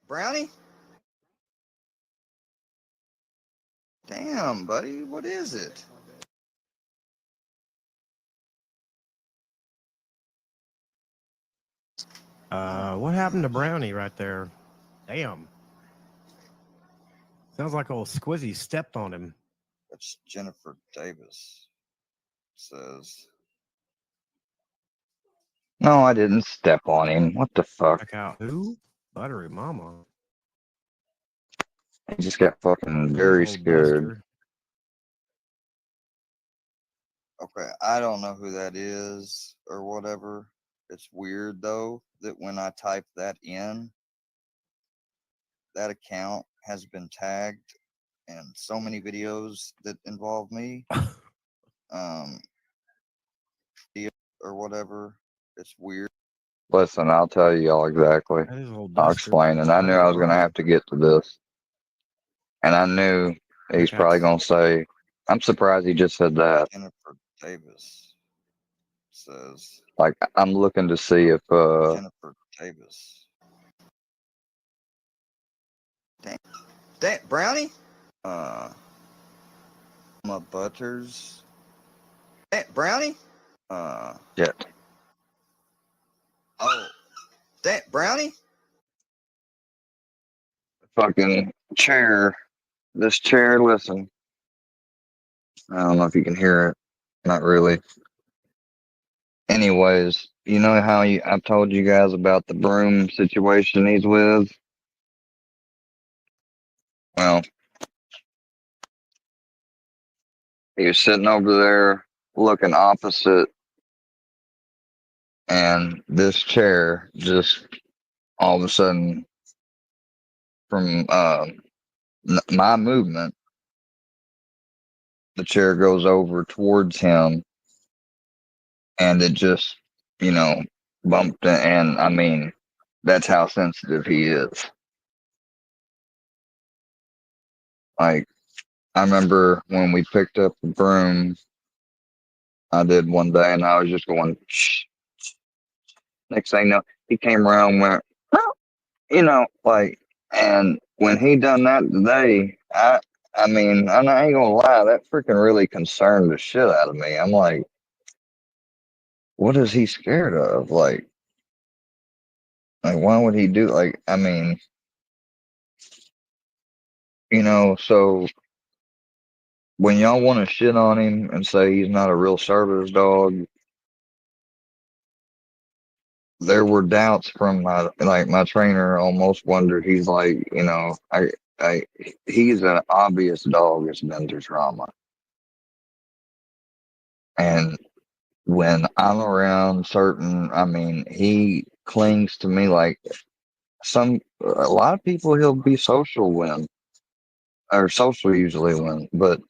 Brownie? Damn, buddy, what is it? What happened to Brownie right there? Damn. Sounds like old Squizzy stepped on him. That's Jennifer Davis. Says. No, I didn't step on him. What the fuck? Check out who? Buttery Mama. He just got fucking There's very old scared. Buster. Okay, I don't know who that is or whatever. It's weird though that when I type that in, that account has been tagged in so many videos that involve me. Or whatever. It's weird. Listen, I'll tell you all exactly. That is old I'll Buster. explain. And I knew I was going to have to get to this. And I knew he's probably going to say, I'm surprised he just said that. Jennifer Davis says, like, I'm looking to see if, Jennifer Davis. Damn, Brownie? My Butters. Damn, Brownie? Shit. Oh. Damn, Brownie? Fucking chair. This chair, listen. I don't know if you can hear it. Not really. Anyways, you know how I've told you guys about the broom situation he's with? Well, he was sitting over there looking opposite, and this chair just all of a sudden, from my movement, the chair goes over towards him, and it just, bumped. And I mean, that's how sensitive he is. Like, I remember when we picked up the broom, I did one day, and I was just going, shh. Next thing you know, he came around and went, like, and when he done that today, I mean, I ain't gonna lie, that freaking really concerned the shit out of me. I'm like, what is he scared of? Like, why would he do, like, I mean, so when y'all want to shit on him and say he's not a real service dog, there were doubts from my trainer. Almost wondered. He's like, he's an obvious dog that's been through trauma. And when I'm around I mean, he clings to me like a lot of people he'll be social with, or social usually with, but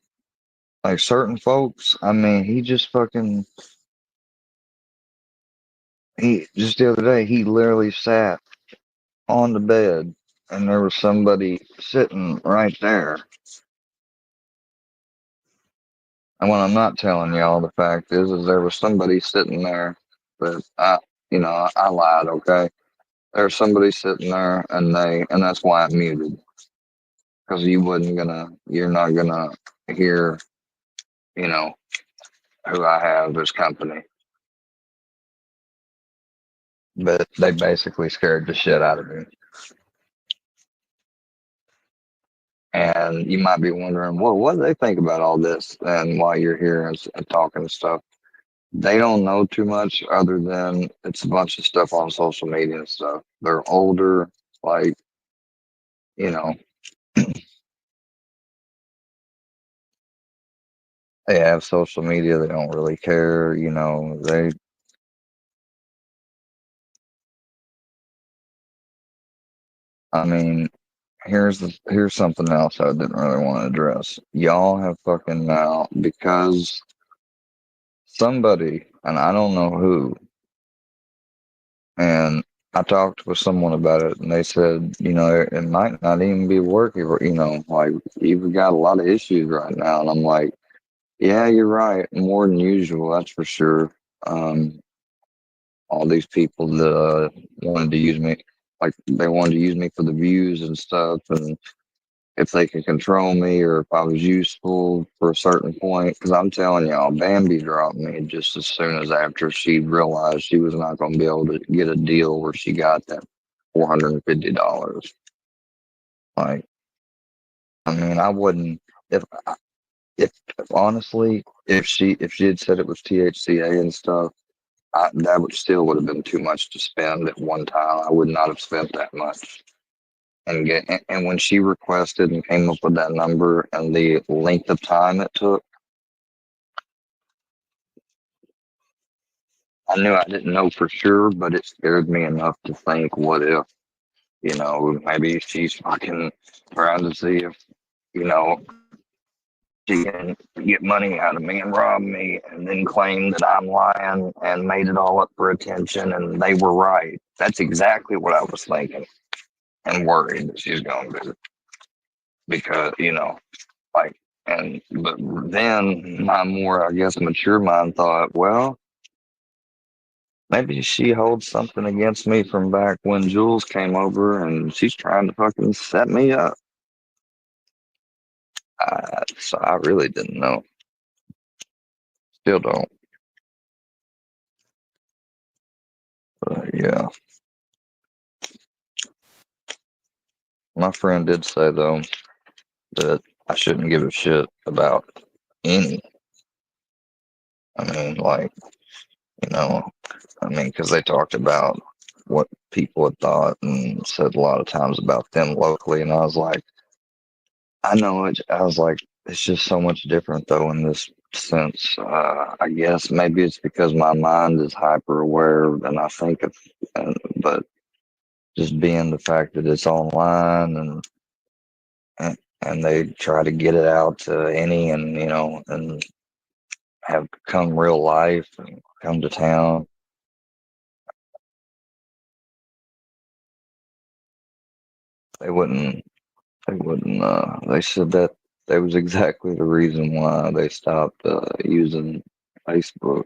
like certain folks, I mean, he just the other day, he literally sat on the bed and there was somebody sitting right there. And what I'm not telling y'all, the fact is there was somebody sitting there, but I lied, okay? There's somebody sitting there, and that's why I muted, because you're not gonna hear, who I have as company. But they basically scared the shit out of me. And you might be wondering, well, what do they think about all this? And while you're here and talking and stuff, they don't know too much other than it's a bunch of stuff on social media and stuff. They're older, like, they have social media. They don't really care, I mean, here's something else I didn't really want to address. Y'all have fucking now, because somebody, and I don't know who, and I talked with someone about it, and they said, it might not even be working, like, you've got a lot of issues right now. And I'm like, yeah, you're right, more than usual, that's for sure. All these people that wanted to use me. like they wanted to use me for the views and stuff, and if they could control me or if I was useful for a certain point. Because I'm telling y'all, Bambi dropped me just as soon as after she realized she was not going to be able to get a deal where she got that $450. Like, I mean, I wouldn't if if honestly if she had said it was THCA and stuff, that would have been too much to spend at one time. I would not have spent that much. And when she requested and came up with that number and the length of time it took, I knew I didn't know for sure, but it scared me enough to think, what if, maybe she's fucking trying to see if, you know, she can get money out of me and rob me and then claim that I'm lying and made it all up for attention and they were right. That's exactly what I was thinking and worried that she's going to do because, like, but then my more, I guess, mature mind thought, well, maybe she holds something against me from back when Jules came over and she's trying to fucking set me up. So I really didn't know. Still don't. But yeah. My friend did say, though, that I shouldn't give a shit about any. I mean, like, you know, because they talked about what people had thought and said a lot of times about them locally. And I was like, I know it. I was like, it's just so much different though in this sense. I guess maybe it's because my mind is hyper aware and I think of, but just being the fact that it's online and they try to get it out to any and and have come real life and come to town. They wouldn't. They wouldn't. They said that that was exactly the reason why they stopped using Facebook.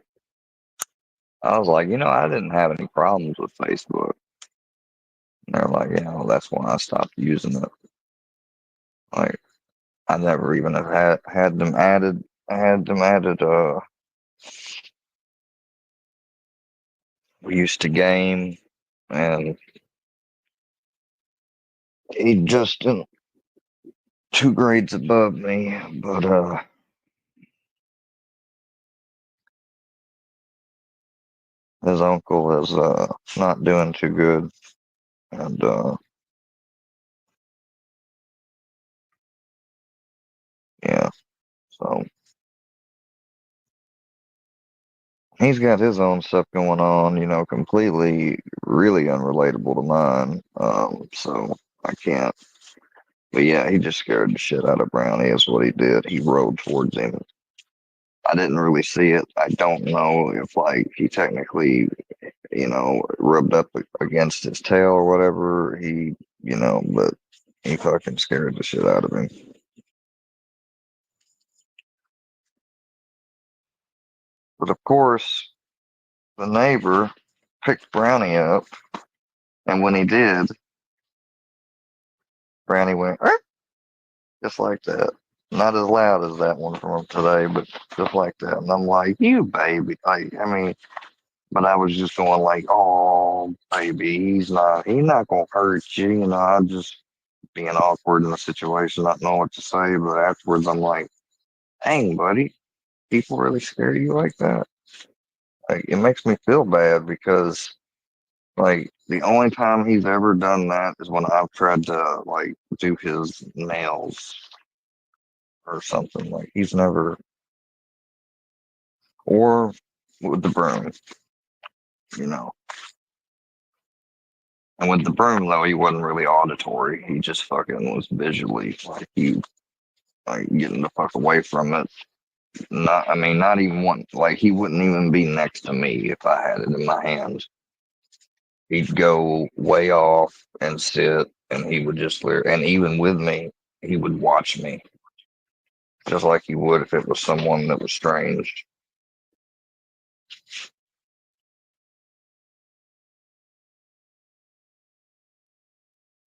I was like, I didn't have any problems with Facebook. And they're like, yeah, well, that's why I stopped using it. Like, I never even have had them added. I had them added. We used to game, and he just 2 grades above me, but his uncle is not doing too good, and yeah, so he's got his own stuff going on, completely, really unrelatable to mine. So I can't. But yeah, he just scared the shit out of Brownie. Is what he did. He rode towards him. I didn't really see it. I don't know if like he technically, rubbed up against his tail or whatever. But he fucking scared the shit out of him. But of course, the neighbor picked Brownie up, and when he did, Brownie went just like that. Not as loud as that one from today, but just like that. And I'm like, you baby. Like, but I was just going like, oh baby, he's not gonna hurt you, I just being awkward in the situation, not knowing what to say, but afterwards I'm like, dang buddy, people really scare you like that? Like it makes me feel bad because like the only time he's ever done that is when I've tried to like do his nails or something. Like he's never or with the broom, you know. And with the broom though, he wasn't really auditory. He just fucking was visually like he like getting the fuck away from it. Not even one like he wouldn't even be next to me if I had it in my hands. He'd go way off and sit and he would just and even with me, he would watch me. Just like he would if it was someone that was strange.